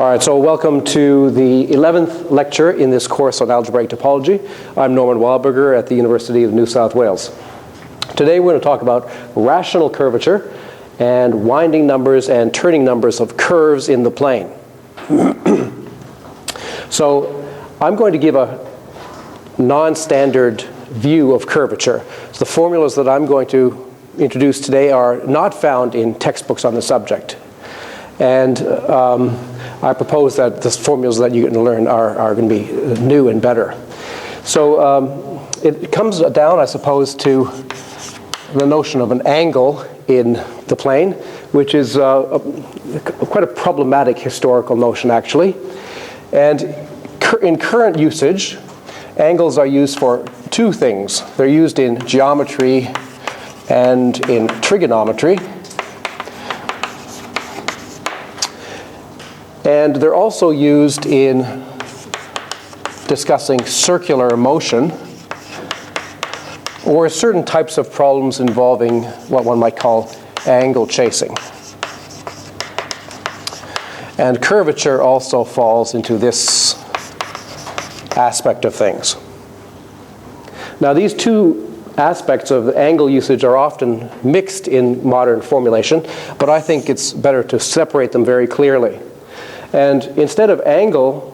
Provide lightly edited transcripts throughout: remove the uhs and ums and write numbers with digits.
All right, so welcome to the 11th lecture in this course on algebraic topology. I'm Norman Wildberger at the University of New South Wales. Today we're going to talk about rational curvature and winding numbers and turning numbers of curves in the plane. So I'm going to give a non-standard view of curvature. So the formulas that I'm going to introduce today are not found in textbooks on the subject. And I propose that the formulas that you're going to learn are going to be new and better. So it comes down, I suppose, to the notion of an angle in the plane, which is quite a problematic historical notion, actually. And in current usage, angles are used for two things. They're used in geometry and in trigonometry. And they're also used in discussing circular motion or certain types of problems involving what one might call angle chasing. And curvature also falls into this aspect of things. Now, these two aspects of the angle usage are often mixed in modern formulation, but I think it's better to separate them very clearly. And instead of angle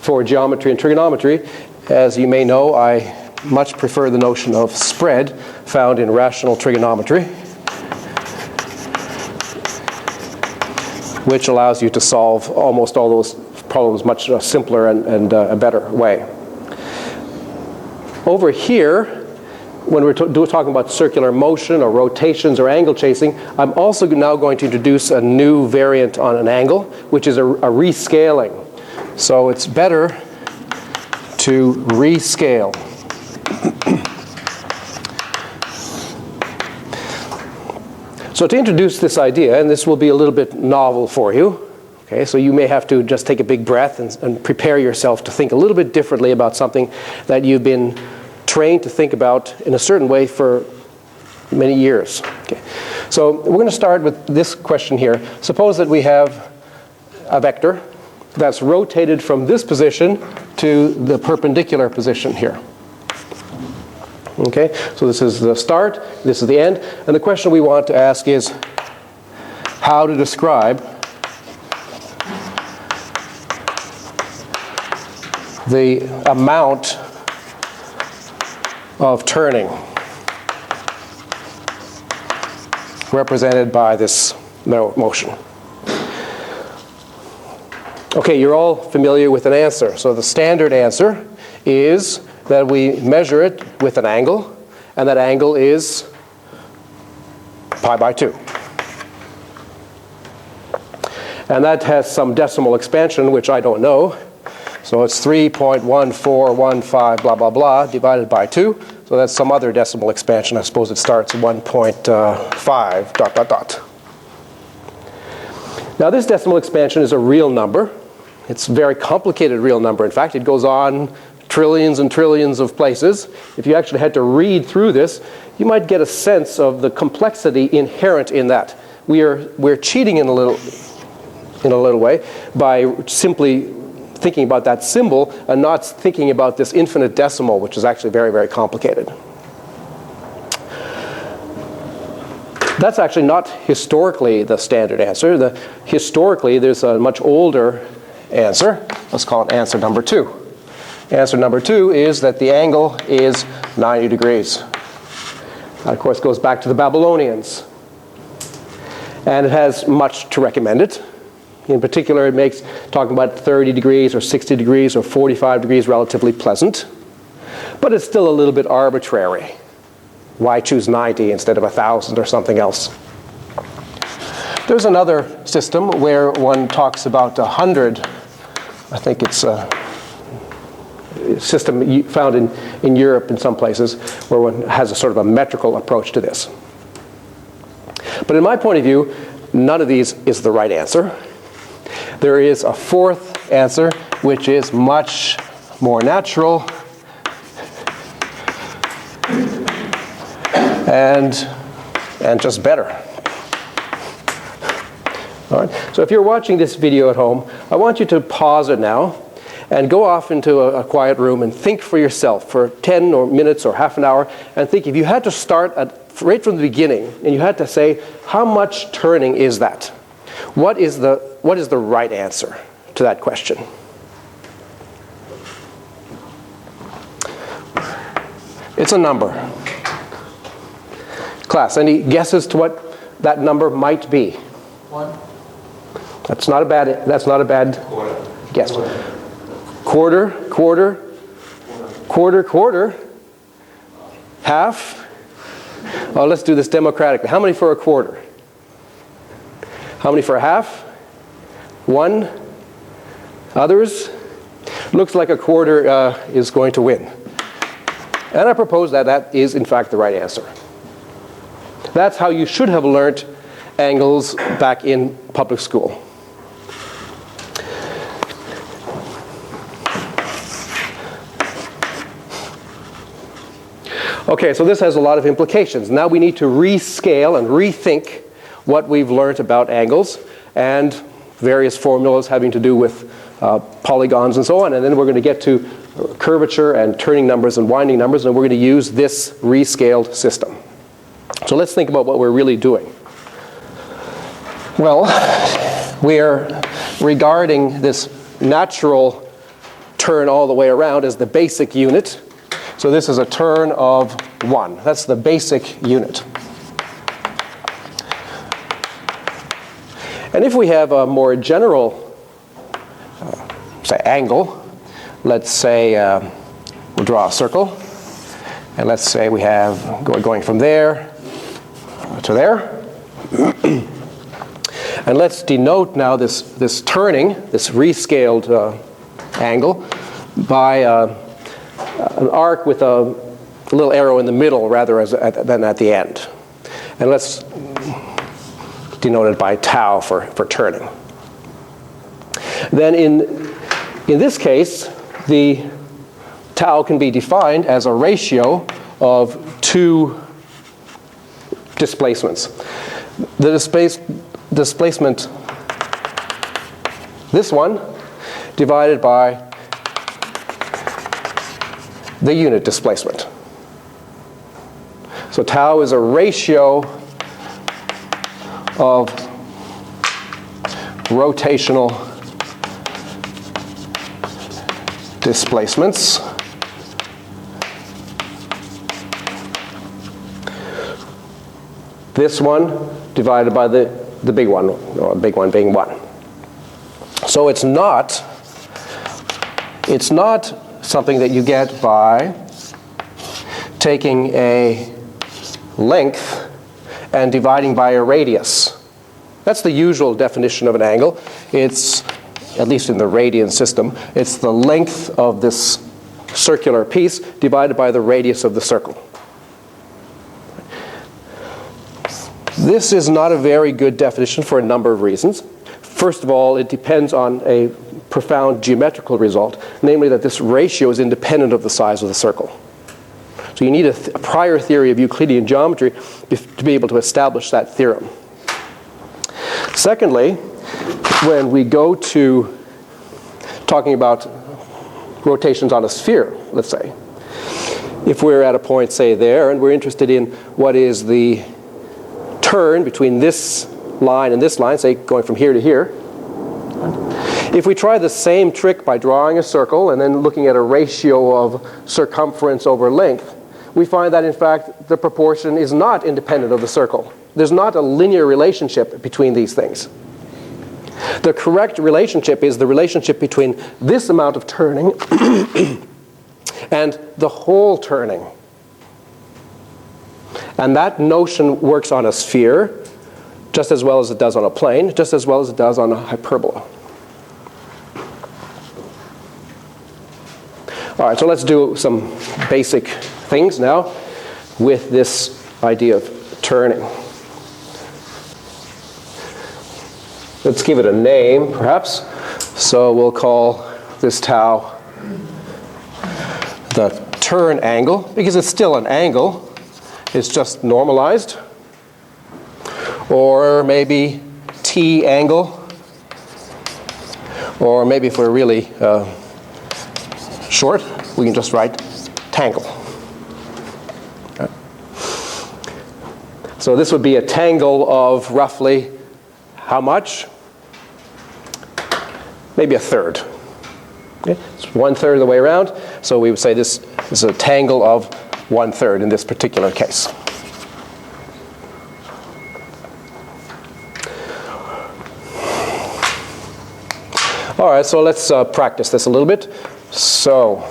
for geometry and trigonometry, as you may know, I much prefer the notion of spread found in rational trigonometry, which allows you to solve almost all those problems much simpler and a better way. Over here, when we're talking about circular motion or rotations or angle chasing, I'm also now going to introduce a new variant on an angle, which is a rescaling. So it's better to rescale. So to introduce this idea, and this will be a little bit novel for you, okay, so you may have to just take a big breath and prepare yourself to think a little bit differently about something that you've been trained to think about in a certain way for many years. Okay. So we're going to start with this question here. Suppose that we have a vector that's rotated from this position to the perpendicular position here. Okay, so this is the start, this is the end, and the question we want to ask is how to describe the amount of turning represented by this motion. Okay, you're all familiar with an answer. So the standard answer is that we measure it with an angle, and that angle is pi by 2. And that has some decimal expansion, which I don't know. So it's 3.1415 blah, blah, blah divided by 2. So that's some other decimal expansion. I suppose it starts at 1.5 dot, dot, dot. Now this decimal expansion is a real number. It's a very complicated real number. In fact, it goes on trillions and trillions of places. If you actually had to read through this, you might get a sense of the complexity inherent in that. We're cheating in a little way by simply thinking about that symbol and not thinking about this infinite decimal, which is actually very, very complicated. That's actually not historically the standard answer. Historically, there's a much older answer. Let's call it answer number 2. Answer number 2 is that the angle is 90 degrees. That, of course, goes back to the Babylonians. And it has much to recommend it. In particular, it makes talking about 30 degrees or 60 degrees or 45 degrees relatively pleasant. But it's still a little bit arbitrary. Why choose 90 instead of 1,000 or something else? There's another system where one talks about 100. I think it's a system found in Europe in some places where one has a sort of a metrical approach to this. But in my point of view, none of these is the right answer. There is a fourth answer, which is much more natural and just better. All right. So if you're watching this video at home, I want you to pause it now and go off into a quiet room and think for yourself for 10 or minutes or half an hour, and think if you had to start right from the beginning and you had to say, how much turning is that? What is the right answer to that question? It's a number. Class, any guesses to what that number might be? 1. That's not a bad guess. Quarter. Half. Oh, let's do this democratically. How many for a quarter? How many for a half? 1. Others? Looks like a quarter is going to win. And I propose that that is, in fact, the right answer. That's how you should have learned angles back in public school. Okay, so this has a lot of implications. Now we need to rescale and rethink what we've learned about angles and various formulas having to do with polygons and so on. And then we're going to get to curvature and turning numbers and winding numbers, and we're going to use this rescaled system. So let's think about what we're really doing. Well, we're regarding this natural turn all the way around as the basic unit. So this is a turn of 1. That's the basic unit. And if we have a more general, say, angle, let's say we'll draw a circle, and let's say we have going from there to there. And let's denote now this turning, this rescaled angle, by an arc with a little arrow in the middle rather than at the end. And let's denote it by tau for turning. Then in this case, the tau can be defined as a ratio of 2 displacements. The displacement, this one, divided by the unit displacement. So tau is a ratio of rotational displacements this one divided by the big one, or big one being 1. So it's not something that you get by taking a length and dividing by a radius. That's the usual definition of an angle. It's, at least in the radian system, it's the length of this circular piece divided by the radius of the circle. This is not a very good definition for a number of reasons. First of all, it depends on a profound geometrical result, namely that this ratio is independent of the size of the circle. So you need a prior theory of Euclidean geometry to be able to establish that theorem. Secondly, when we go to talking about rotations on a sphere, let's say, if we're at a point, say, there, and we're interested in what is the turn between this line and this line, say, going from here to here, if we try the same trick by drawing a circle and then looking at a ratio of circumference over length, we find that, in fact, the proportion is not independent of the circle. There's not a linear relationship between these things. The correct relationship is the relationship between this amount of turning and the whole turning. And that notion works on a sphere just as well as it does on a plane, just as well as it does on a hyperbola. All right, so let's do some basic things now with this idea of turning. Let's give it a name, perhaps. So we'll call this tau the turn angle, because it's still an angle. It's just normalized. Or maybe T angle, or maybe if we're really short, we can just write tangle. Okay. So this would be a tangle of roughly how much? Maybe a third. Okay. It's 1/3 of the way around, so we would say this is a tangle of 1/3 in this particular case. All right, so let's practice this a little bit. So,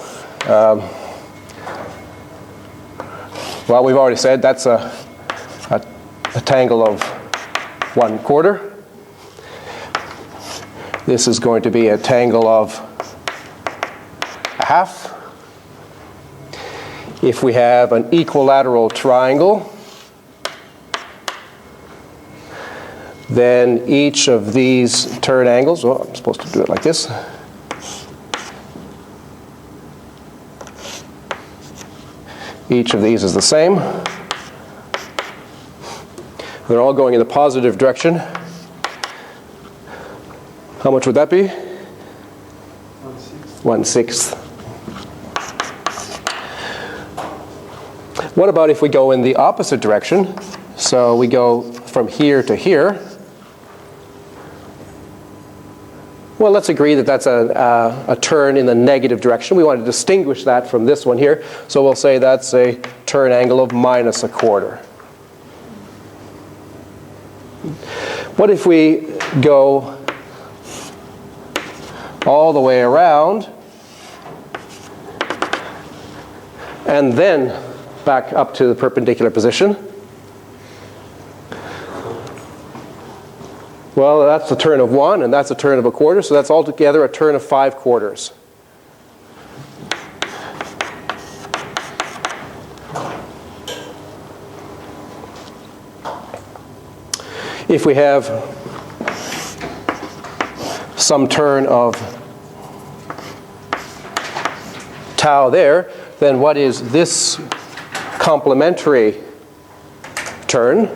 well, we've already said that's a tangle of 1/4. This is going to be a tangle of 1/2. If we have an equilateral triangle, then each of these turn angles, well, I'm supposed to do it like this. Each of these is the same. They're all going in the positive direction. How much would that be? 1/6. What about if we go in the opposite direction? So we go from here to here. Well, let's agree that that's a turn in the negative direction. We want to distinguish that from this one here. So we'll say that's a turn angle of -1/4. What if we go all the way around and then back up to the perpendicular position? Well, that's a turn of 1, and that's a turn of 1/4, so that's altogether a turn of 5/4. If we have some turn of tau there, then what is this complementary turn?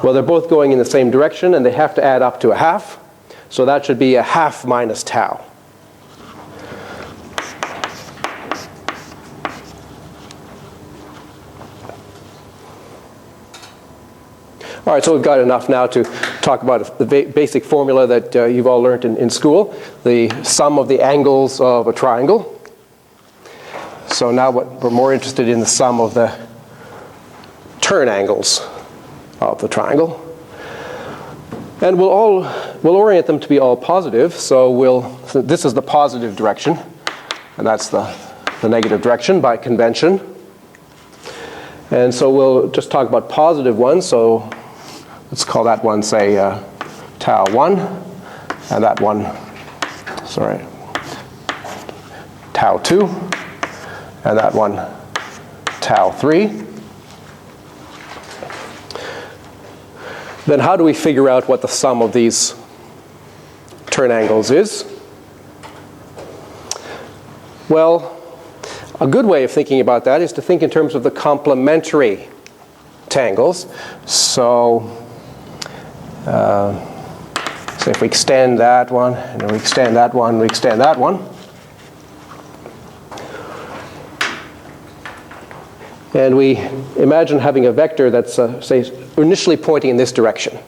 Well, they're both going in the same direction, and they have to add up to 1/2. So that should be 1/2 minus tau. All right, so we've got enough now to talk about the basic formula that you've all learned in school, the sum of the angles of a triangle. So now we're more interested in the sum of the turn angles of the triangle. And we'll orient them to be all positive. So this is the positive direction, and that's the negative direction by convention. And so we'll just talk about positive ones. So let's call that one, say, tau 1, and that one, sorry, tau 2, and that one, tau 3. Then how do we figure out what the sum of these turn angles is? Well, a good way of thinking about that is to think in terms of the complementary tangles. So if we extend that one, and then we extend that one, we extend that one. And we imagine having a vector that's, say, initially pointing in this direction.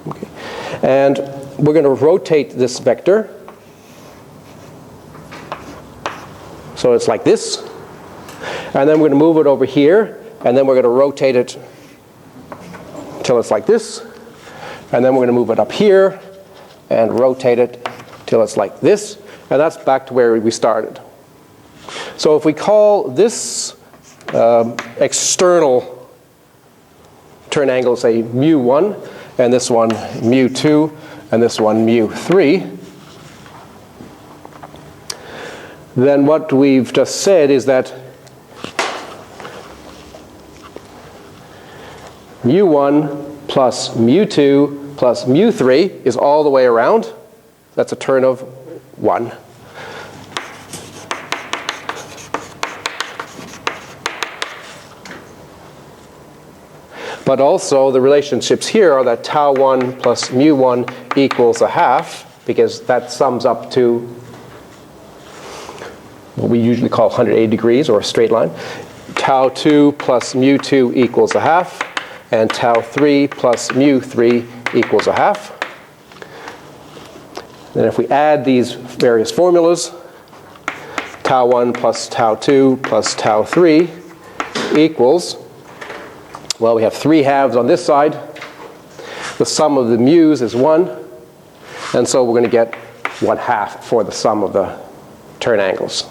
Okay. And we're going to rotate this vector. So it's like this. And then we're going to move it over here. And then we're going to rotate it till it's like this. And then we're going to move it up here and rotate it till it's like this. And that's back to where we started. So if we call this external turn angle, say mu1, and this one mu2, and this one mu3, then what we've just said is that mu1 plus mu2 plus mu3 is all the way around. That's a turn of 1. But also the relationships here are that tau 1 plus mu 1 equals a half, because that sums up to what we usually call 180 degrees, or a straight line. Tau 2 plus mu 2 equals a half, and tau 3 plus mu 3 equals a half. Then if we add these various formulas, tau 1 plus tau 2 plus tau 3 equals, well, we have 3 halves on this side. The sum of the mu's is 1. And so we're going to get 1/2 for the sum of the turn angles.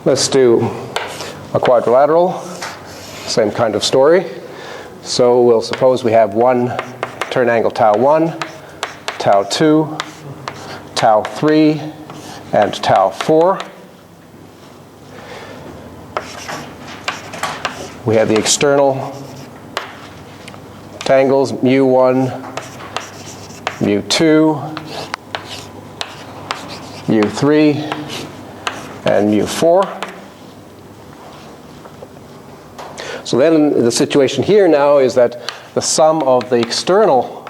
Let's do a quadrilateral. Same kind of story. So we'll suppose we have one turn angle tau 1, tau 2, tau 3, and tau 4. We have the external tangles mu 1, mu 2, mu 3, and mu 4. So then the situation here now is that the sum of the external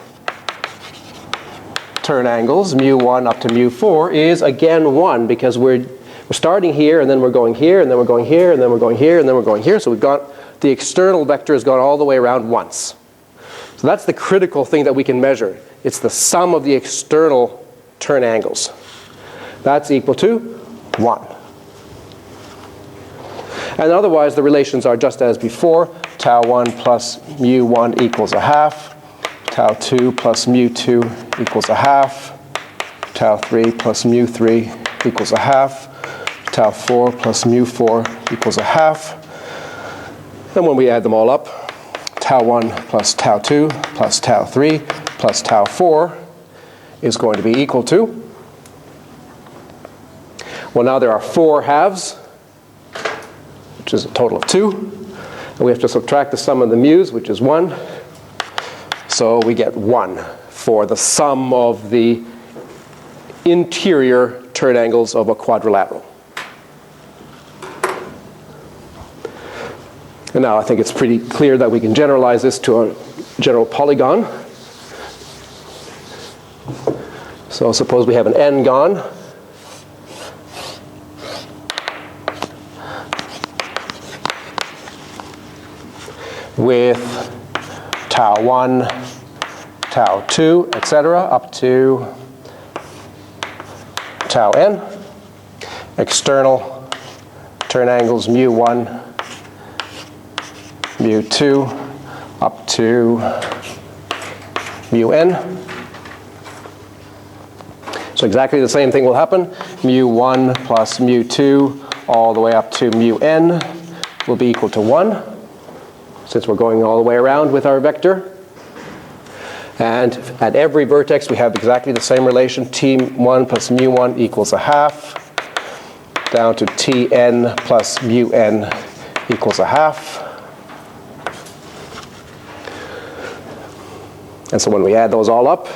turn angles, mu 1 up to mu 4, is again 1, because we're starting here, and then we're going here, and then we're going here, and then we're going here, and then we're going here. So we've got the external vector has gone all the way around once. So that's the critical thing that we can measure. It's the sum of the external turn angles. That's equal to 1. And otherwise, the relations are just as before. Tau 1 plus mu 1 equals a half. Tau 2 plus mu 2 equals a half. Tau 3 plus mu 3 equals a half. Tau 4 plus mu 4 equals a half. And when we add them all up, tau 1 plus tau 2 plus tau 3 plus tau 4 is going to be equal to, well, now there are 4 halves, which is a total of 2. And we have to subtract the sum of the mu's, which is 1. So we get 1 for the sum of the interior turn angles of a quadrilateral. And now I think it's pretty clear that we can generalize this to a general polygon. So suppose we have an n-gon. With tau 1, tau 2, etc., up to tau n. External turn angles mu 1, mu 2, up to mu n. So exactly the same thing will happen. Mu 1 plus mu 2 all the way up to mu n will be equal to 1, since we're going all the way around with our vector. And at every vertex we have exactly the same relation. T1 plus mu 1 equals a half, down to Tn plus mu n equals a half. And so when we add those all up,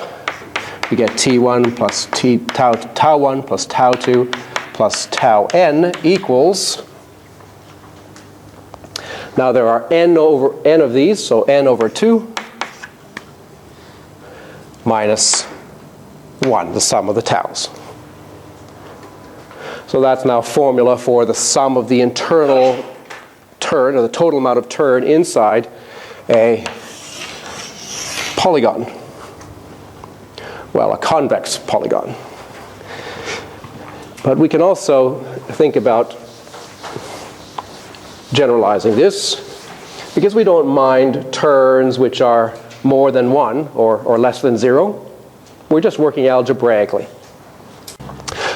we get T1 plus tau 1 plus tau 2 plus tau n equals, now there are n of these, so n over 2 minus 1, the sum of the taus. So that's now formula for the sum of the internal turn, or the total amount of turn inside a polygon. Well, a convex polygon. But we can also think about generalizing this, because we don't mind turns which are more than 1 or less than 0. We're just working algebraically.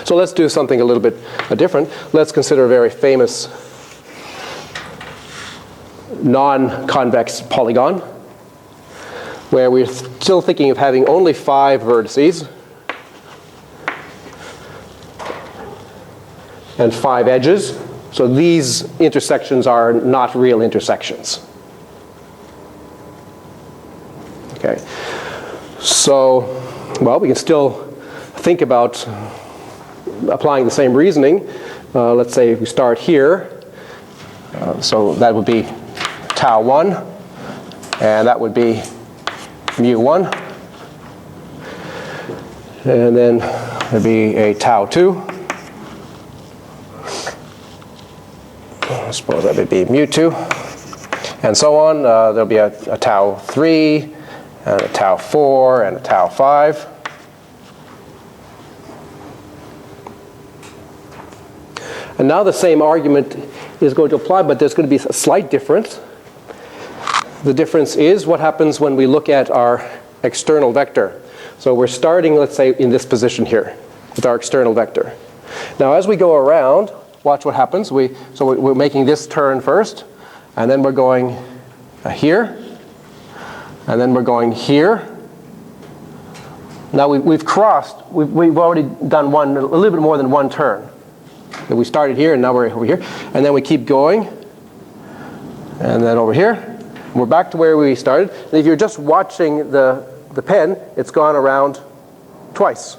So let's do something a little bit different. Let's consider a very famous non-convex polygon, where we're still thinking of having only 5 vertices and 5 edges. So these intersections are not real intersections. Okay. So, well, we can still think about applying the same reasoning, let's say if we start here, so that would be tau 1, and that would be mu 1, and then there'd be a tau 2. I suppose that would be mu 2, and so on. There'll be a tau 3, and a tau 4, and a tau 5. And now the same argument is going to apply, but there's going to be a slight difference. The difference is what happens when we look at our external vector. So we're starting, let's say, in this position here with our external vector. Now as we go around, watch what happens. So we're making this turn first, and then we're going here, and then we're going here. Now we've crossed, we've already done a little bit more than one turn. So we started here, and now we're over here. And then we keep going, and then over here. And we're back to where we started. And if you're just watching the pen, it's gone around twice.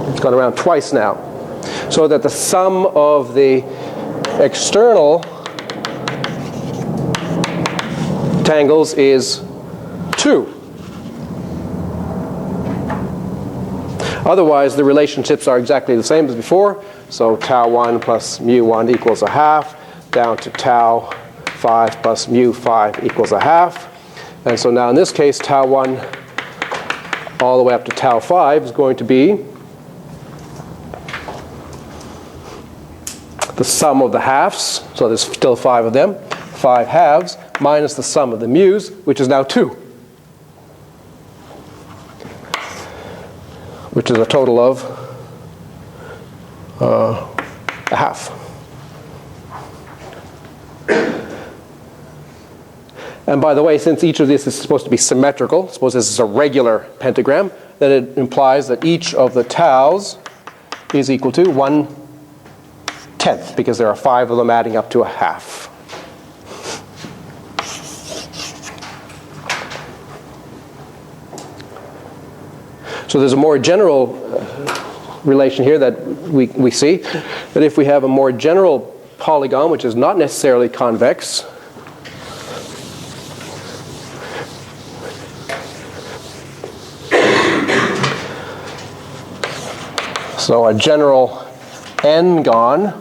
It's gone around twice now. So that the sum of the external tangles is 2. Otherwise, the relationships are exactly the same as before. So tau 1 plus mu 1 equals 1/2, down to tau 5 plus mu 5 equals 1/2. And so now in this case, tau 1 all the way up to tau 5 is going to be the sum of the halves. So there's still 5 of them. 5 halves minus the sum of the mu's, which is now 2. Which is a total of 1/2. And by the way, since each of this is supposed to be symmetrical, suppose this is a regular pentagram, then it implies that each of the taus is equal to 1/10, because there are 5 of them adding up to 1/2. So there's a more general relation here that we see, that if we have a more general polygon, which is not necessarily convex, so a general n-gon,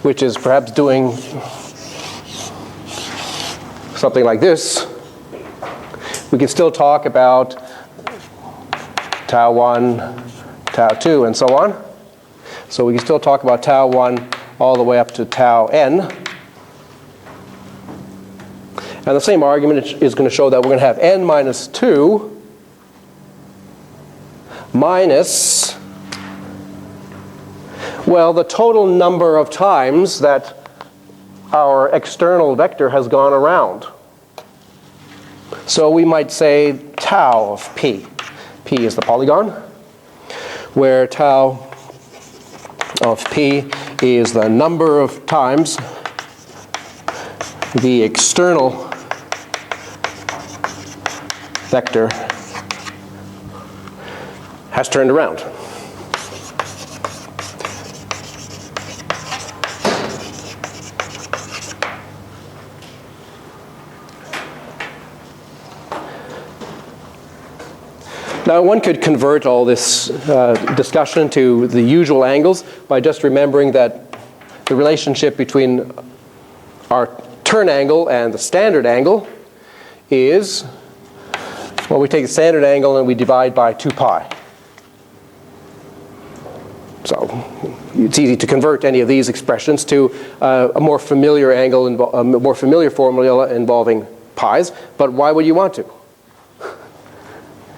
which is perhaps doing something like this, we can still talk about tau 1, tau 2, and so on. So we can still talk about tau 1 all the way up to tau n. And the same argument is going to show that we're going to have n minus 2 minus, well, the total number of times that our external vector has gone around. So we might say tau of p. P is the polygon, where tau of p is the number of times the external vector has turned around. Now one could convert all this discussion to the usual angles by just remembering that the relationship between our turn angle and the standard angle is, well, we take the standard angle and we divide by 2 pi. So it's easy to convert any of these expressions to a more familiar angle, a more familiar formula involving pi's, but why would you want to?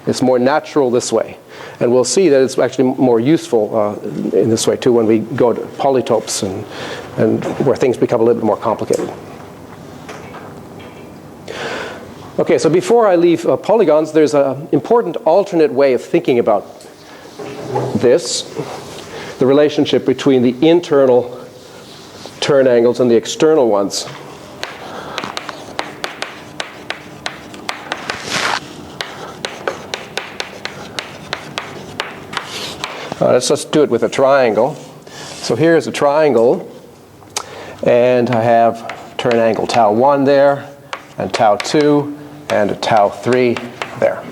It's more natural this way. And we'll see that it's actually more useful in this way too when we go to polytopes and where things become a little bit more complicated. Okay, so before I leave polygons, there's an important alternate way of thinking about this, the relationship between the internal turn angles and the external ones. Let's just do it with a triangle. So here's a triangle, and I have turn angle tau 1 there, and tau 2, and a tau 3 there.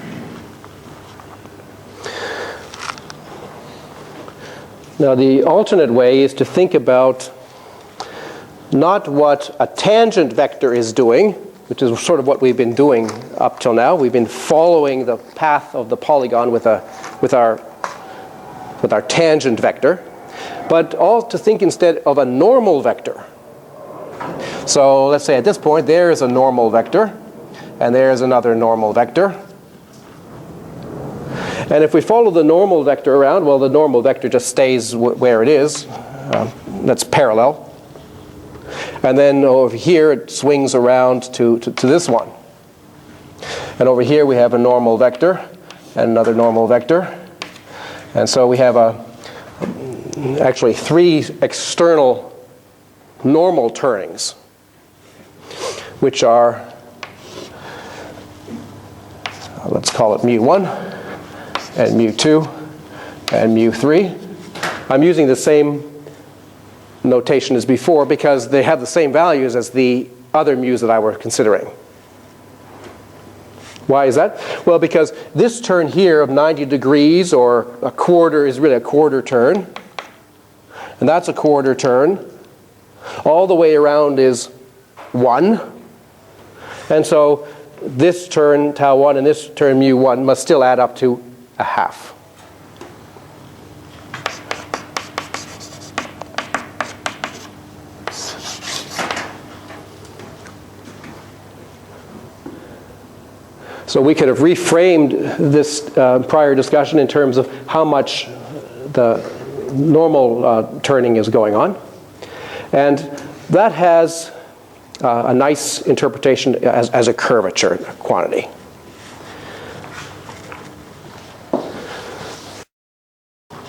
Now the alternate way is to think about not what a tangent vector is doing, which is sort of what we've been doing up till now. We've been following the path of the polygon with our tangent vector, but all to think instead of a normal vector. So let's say at this point there is a normal vector, and there's another normal vector. And if we follow the normal vector around, well, the normal vector just stays where it is. That's parallel. And then over here it swings around to this one. And over here we have a normal vector and another normal vector. And so we have actually 3 external normal turnings, which are, let's call it mu1 and mu2 and mu3. I'm using the same notation as before because they have the same values as the other mu's that I were considering. Why is that? Well, because this turn here of 90 degrees or a quarter is really a quarter turn, and that's a quarter turn. All the way around is 1, and so this turn tau 1 and this turn mu1 must still add up to a half. So we could have reframed this prior discussion in terms of how much the normal turning is going on. And that has a nice interpretation as a curvature quantity.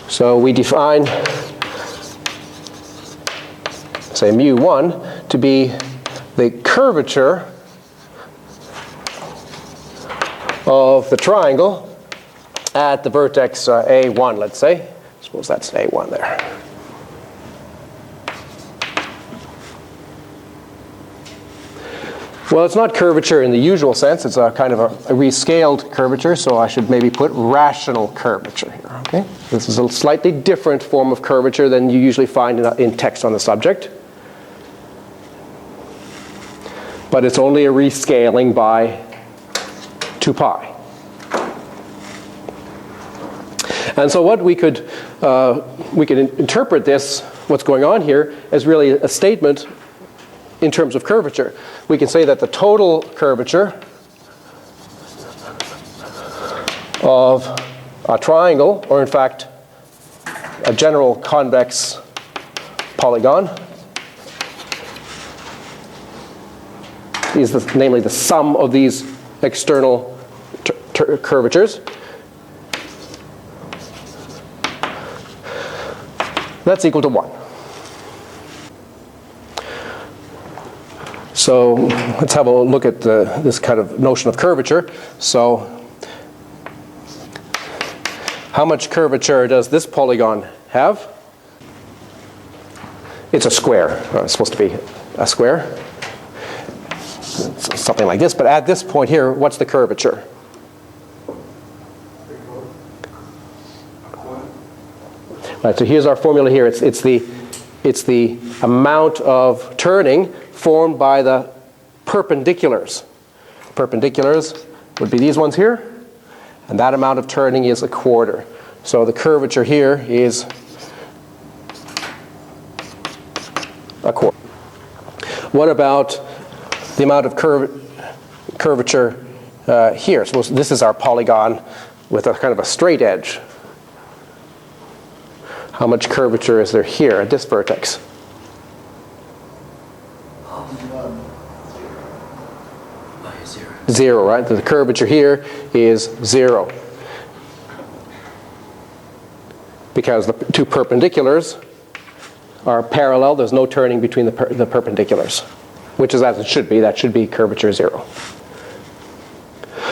So we define, say, mu1 to be the curvature of the triangle at the vertex A1, let's say. Suppose that's A1 there. Well, it's not curvature in the usual sense. It's a kind of a rescaled curvature, so I should maybe put rational curvature here. Okay? This is a slightly different form of curvature than you usually find in text on the subject. But it's only a rescaling by 2 pi. And so what we could interpret this, what's going on here, as really a statement in terms of curvature. We can say that the total curvature of a triangle, or in fact a general convex polygon, is namely the sum of these external curvatures. That's equal to 1. So let's have a look at this kind of notion of curvature. So how much curvature does this polygon have? It's a square. It's supposed to be a square. It's something like this. But at this point here, what's the curvature? Right, so here's our formula here. It's the amount of turning formed by the perpendiculars. Perpendiculars would be these ones here, and that amount of turning is a quarter. So the curvature here is a quarter. What about the amount of curvature here? So this is our polygon with a kind of a straight edge. How much curvature is there here at this vertex? 0, right? The curvature here is 0. Because the 2 perpendiculars are parallel, there's no turning between the perpendiculars, which is as it should be. That should be curvature 0.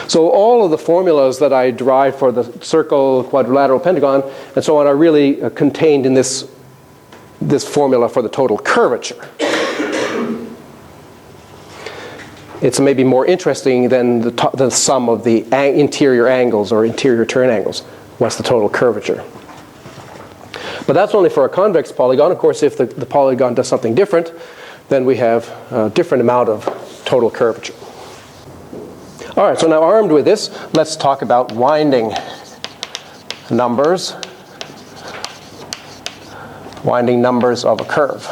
So all of the formulas that I derived for the circle, quadrilateral, pentagon, and so on are really contained in this formula for the total curvature. It's maybe more interesting than the sum of the interior angles or interior turn angles. What's the total curvature? But that's only for a convex polygon. Of course, if the polygon does something different, then we have a different amount of total curvature. All right, so now armed with this, let's talk about winding numbers. Winding numbers of a curve.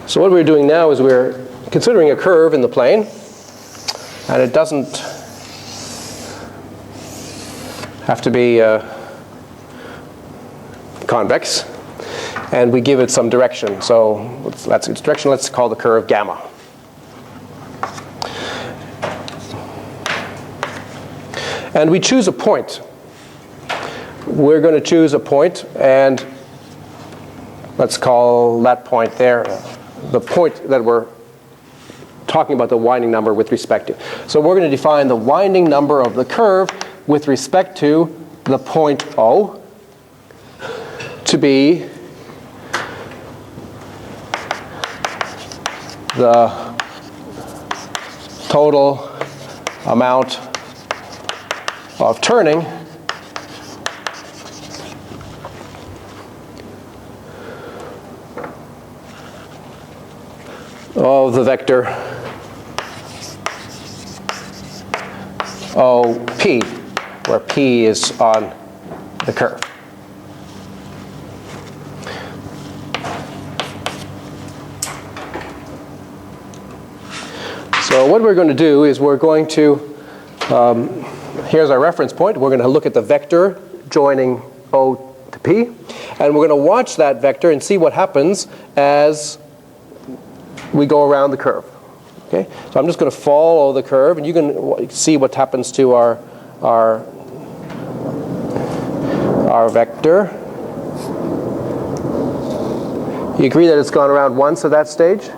So what we're doing now is we're considering a curve in the plane, and it doesn't have to be convex, and we give it some direction. So that's its direction. Let's call the curve gamma. And we choose a point. We're going to choose a point, and let's call that point there the point that we're talking about the winding number with respect to. So we're going to define the winding number of the curve with respect to the point O to be the total amount of turning of the vector OP, where P is on the curve. So what we're going to do is we're going to, here's our reference point. We're going to look at the vector joining O to P, and we're going to watch that vector and see what happens as we go around the curve. Okay? So I'm just going to follow the curve, and you can see what happens to our vector. You agree that it's gone around once at that stage?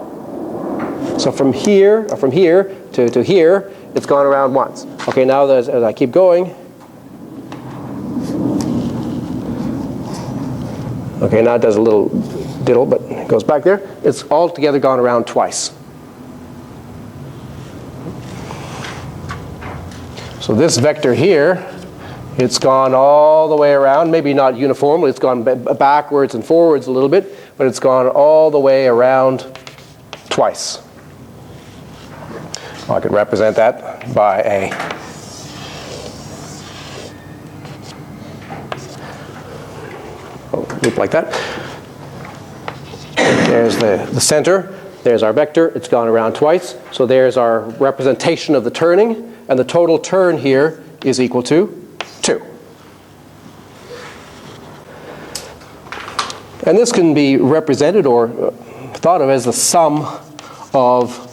So from here to here, it's gone around once. Okay, now as I keep going, okay, now it does a little diddle, but it goes back there. It's altogether gone around twice. So this vector here, it's gone all the way around, maybe not uniformly, it's gone backwards and forwards a little bit, but it's gone all the way around twice. Well, I could represent that by a loop like that. There's the center. There's our vector. It's gone around twice. So there's our representation of the turning. And the total turn here is equal to 2. And this can be represented or thought of as the sum of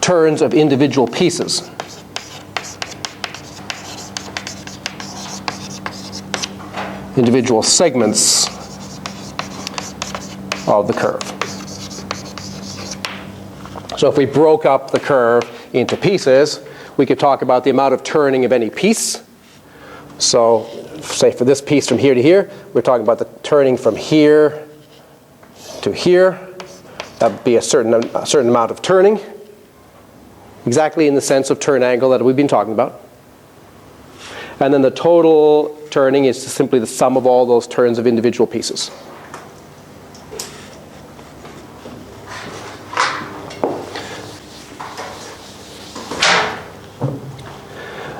turns of individual pieces. Individual segments of the curve. So if we broke up the curve into pieces, we could talk about the amount of turning of any piece. So say for this piece from here to here, we're talking about the turning from here to here. That would be a certain amount of turning, exactly in the sense of turn angle that we've been talking about. And then the total turning is simply the sum of all those turns of individual pieces.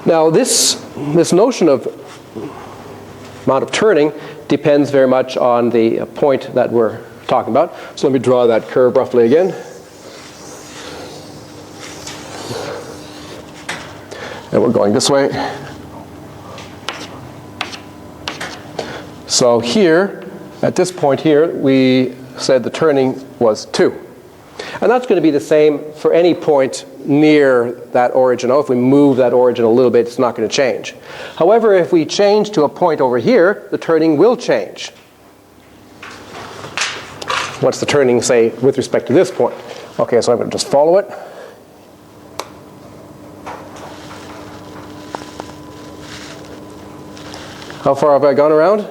Now this notion of amount of turning depends very much on the point that we're talking about. So let me draw that curve roughly again. And we're going this way. So here, at this point here, we said the turning was 2. And that's going to be the same for any point near that origin. Oh, if we move that origin a little bit, it's not going to change. However, if we change to a point over here, the turning will change. What's the turning, say, with respect to this point? Okay, so I'm going to just follow it. How far have I gone around?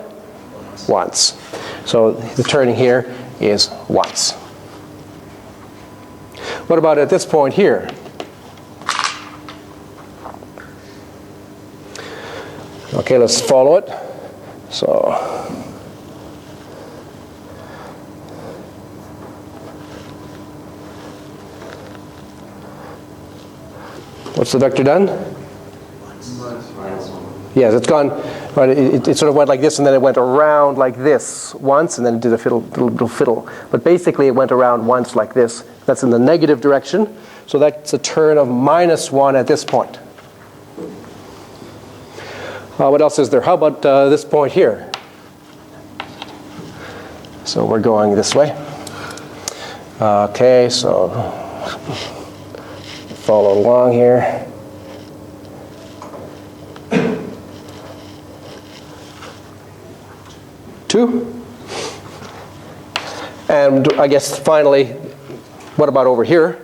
Once. So the turning here is once. What about at this point here? Okay, let's follow it. So what's the vector done? Yes, it's gone. Right, it sort of went like this, and then it went around like this once, and then it did a little fiddle. But basically, it went around once like this. That's in the negative direction. So that's a turn of -1 at this point. What else is there? How about this point here? So we're going this way. Okay, so follow along here. And I guess finally, what about over here?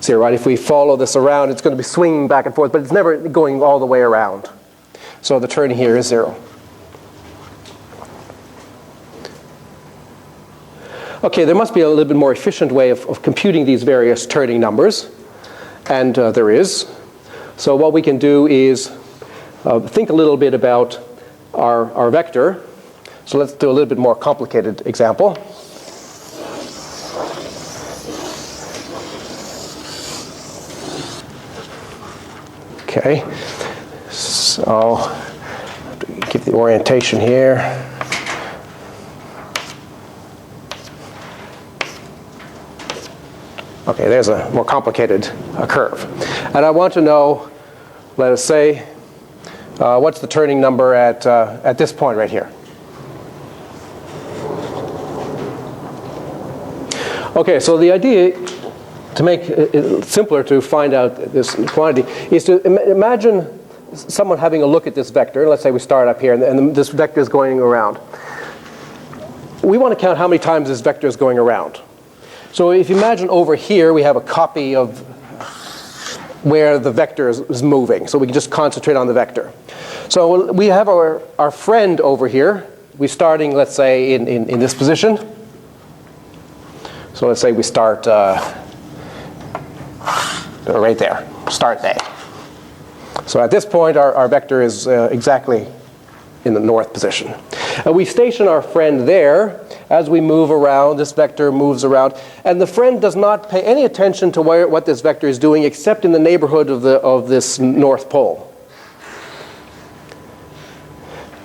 See, right, if we follow this around, it's going to be swinging back and forth, but it's never going all the way around. So the turn here is 0. Okay, there must be a little bit more efficient way of computing these various turning numbers, and there is. So what we can do is think a little bit about our vector. So let's do a little bit more complicated example. Okay, so give the orientation here. Okay, there's a more complicated curve. And I want to know, let us say, what's the turning number at this point right here? Okay, so the idea, to make it simpler to find out this quantity, is to imagine someone having a look at this vector. Let's say we start up here, and this vector is going around. We want to count how many times this vector is going around. So if you imagine over here, we have a copy of where the vector is moving. So we can just concentrate on the vector. So we have our friend over here. We're starting, let's say, in this position. So let's say we start right there. Start there. So at this point, our vector is exactly in the north position. And we station our friend there. As we move around, this vector moves around. And the friend does not pay any attention to what this vector is doing except in the neighborhood of this north pole.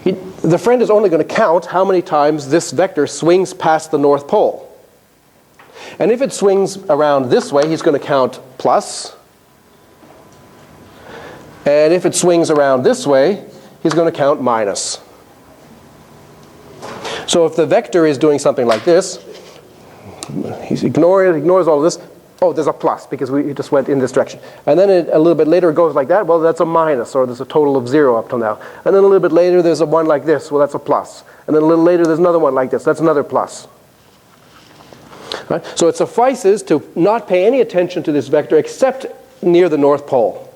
The friend is only going to count how many times this vector swings past the north pole. And if it swings around this way, he's going to count plus. And if it swings around this way, he's going to count minus. So if the vector is doing something like this, he ignores all of this. Oh, there's a plus because we just went in this direction. And then a little bit later it goes like that. Well, that's a minus, or there's a total of 0 up till now. And then a little bit later there's a 1 like this. Well, that's a plus. And then a little later there's another one like this. That's another plus. Right? So it suffices to not pay any attention to this vector except near the North Pole.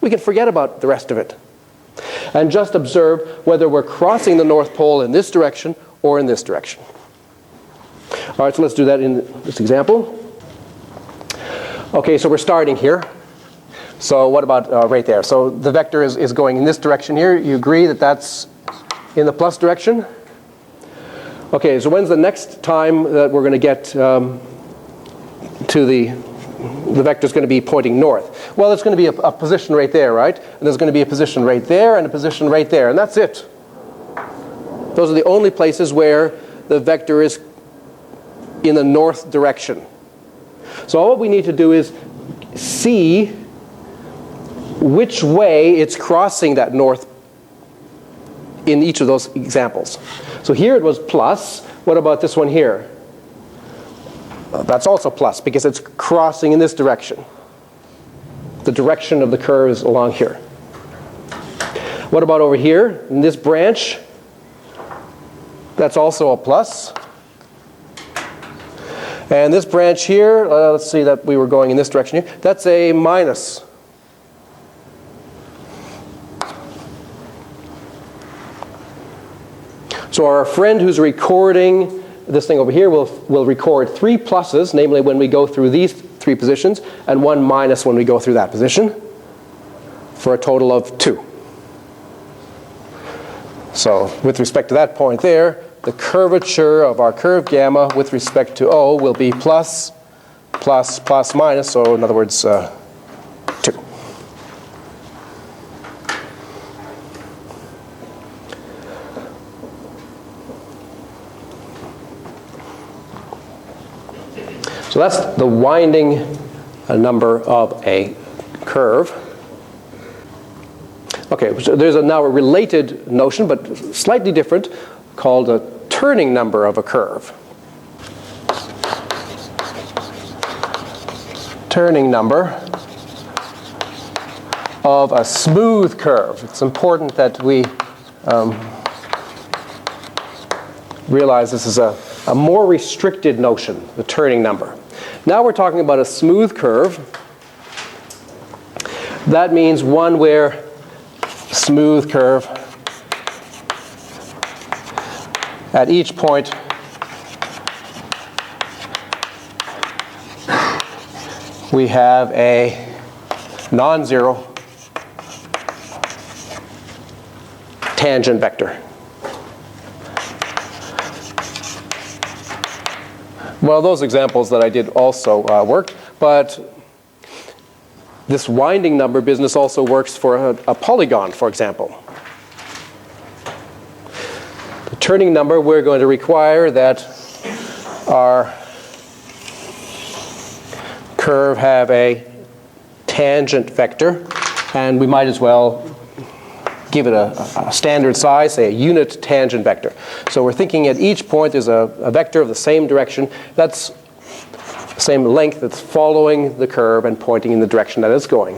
We can forget about the rest of it. And just observe whether we're crossing the North Pole in this direction or in this direction. All right, so let's do that in this example. Okay, so we're starting here. So what about right there? So the vector is going in this direction here. You agree that that's in the plus direction? Okay, so when's the next time that we're going to get to the vector's going to be pointing north? Well, it's going to be a position right there, right? And there's going to be a position right there and a position right there, and that's it. Those are the only places where the vector is in the north direction. So all we need to do is see which way it's crossing that north in each of those examples. So here it was plus. What about this one here? That's also plus because it's crossing in this direction. The direction of the curve is along here. What about over here in this branch? That's also a plus. And this branch here, let's see that we were going in this direction here, that's a minus. So our friend who's recording this thing over here will record 3 pluses, namely when we go through these 3 positions, and 1 minus when we go through that position, for a total of 2. So with respect to that point there, the curvature of our curve gamma with respect to O will be plus, plus, plus, minus, so in other words, 2. So that's the winding number of a curve. Okay, so there's now a related notion, but slightly different, called a turning number of a curve. Turning number of a smooth curve. It's important that we realize this is a more restricted notion, the turning number. Now we're talking about a smooth curve. That means one where smooth curve at each point we have a non-zero tangent vector. Well, those examples that I did also worked, but this winding number business also works for a polygon, for example. The turning number, we're going to require that our curve have a tangent vector, and we might as well give it a standard size, say a unit tangent vector. So we're thinking at each point there's a vector of the same direction, that's the same length, that's following the curve and pointing in the direction that it's going.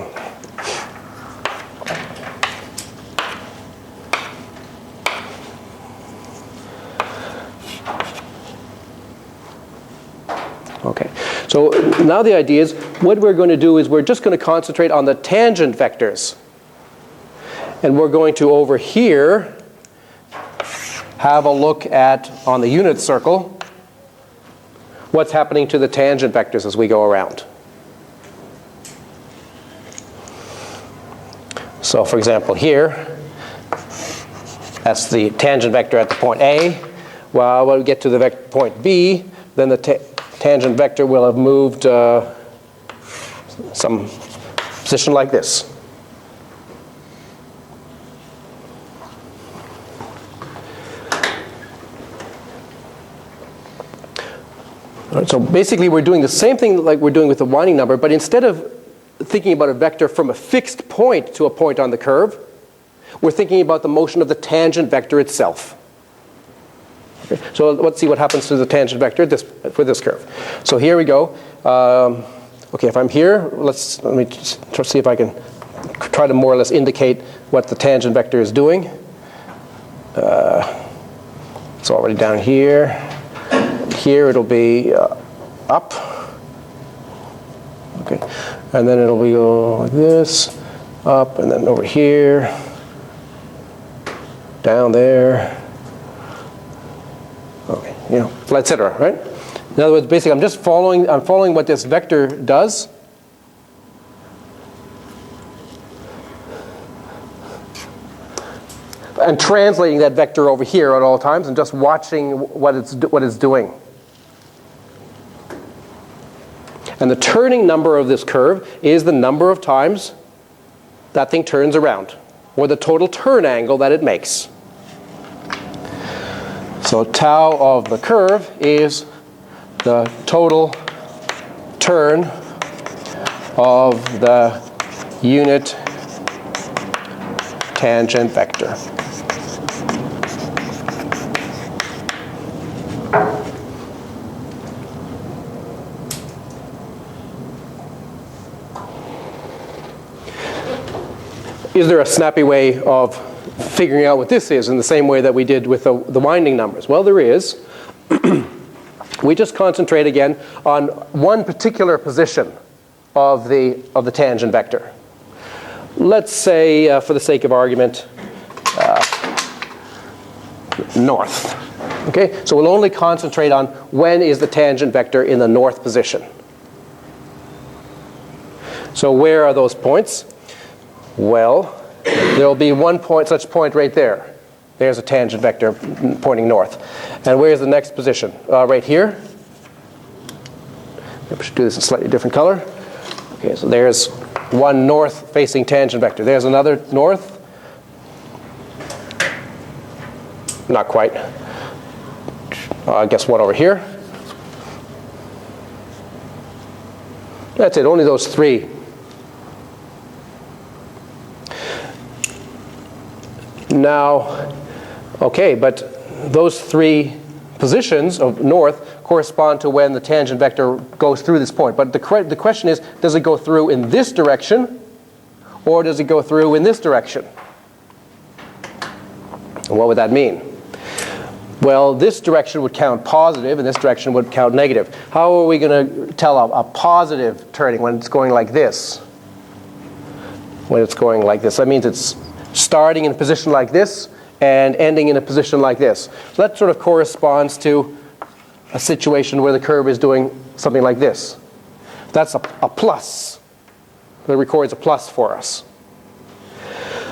Okay, so now the idea is what we're going to do is we're just going to concentrate on the tangent vectors. And we're going to, over here, have a look at, on the unit circle, what's happening to the tangent vectors as we go around. So for example here, that's the tangent vector at the point A. Well, when we get to the point B, then the tangent vector will have moved some position like this. So basically we're doing the same thing like we're doing with the winding number, but instead of thinking about a vector from a fixed point to a point on the curve, we're thinking about the motion of the tangent vector itself. Okay, so let's see what happens to the tangent vector for this curve. So here we go. Okay, if I'm here, let me just try to see if I can try to more or less indicate what the tangent vector is doing. It's already down here. Here it'll be up, okay, and then it'll be like this, up, and then over here, down there, okay, you know, etc. Right? In other words, basically, I'm following what this vector does. And translating that vector over here at all times and just watching what it's doing. And the turning number of this curve is the number of times that thing turns around, or the total turn angle that it makes. So tau of the curve is the total turn of the unit tangent vector. Is there a snappy way of figuring out what this is in the same way that we did with the winding numbers? Well, there is. We just concentrate again on one particular position of the tangent vector. Let's say, for the sake of argument, north. Okay, so we'll only concentrate on when is the tangent vector in the north position. So where are those points? Well, there will be one point, such point right there. There's a tangent vector pointing north. And where's the next position? Right here. Maybe we should do this in a slightly different color. Okay, so there's one north-facing tangent vector. There's another north. Not quite. I guess one over here. That's it, only those three. Now, okay, but those three positions of north correspond to when the tangent vector goes through this point. But the question is, does it go through in this direction, or does it go through in this direction? And what would that mean? Well, this direction would count positive, and this direction would count negative. How are we going to tell a positive turning when it's going like this? When it's going like this. That means it's starting in a position like this and ending in a position like this. So that sort of corresponds to a situation where the curve is doing something like this. That's a plus. That records a plus for us.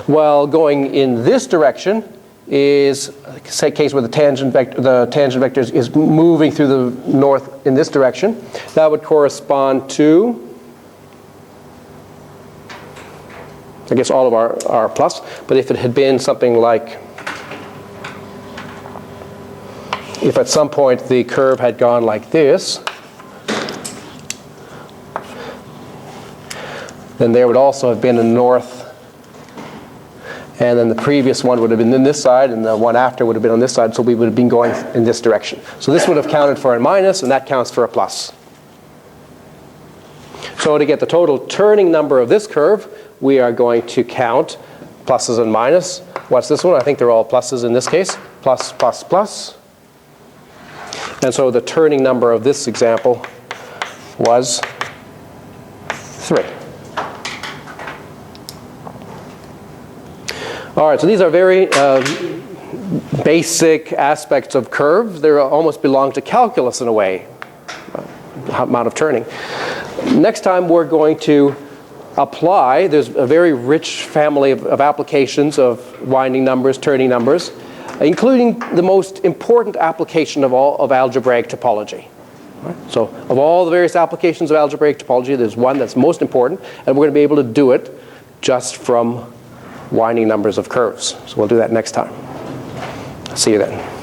While going in this direction is a case where the tangent vector is moving through the north in this direction. That would correspond to, I guess, all of our plus. But if it had been something like, if at some point the curve had gone like this, then there would also have been a north, and then the previous one would have been in this side, and the one after would have been on this side, so we would have been going in this direction. So this would have counted for a minus, and that counts for a plus. So to get the total turning number of this curve, we are going to count pluses and minus. What's this one? I think they're all pluses in this case. Plus, plus, plus. And so the turning number of this example was 3. All right, so these are very basic aspects of curves. They almost belong to calculus in a way, amount of turning. Next time we're going to apply, there's a very rich family of applications of winding numbers, turning numbers, including the most important application of all of algebraic topology. So of all the various applications of algebraic topology, there's one that's most important, and we're going to be able to do it just from winding numbers of curves. So we'll do that next time. See you then.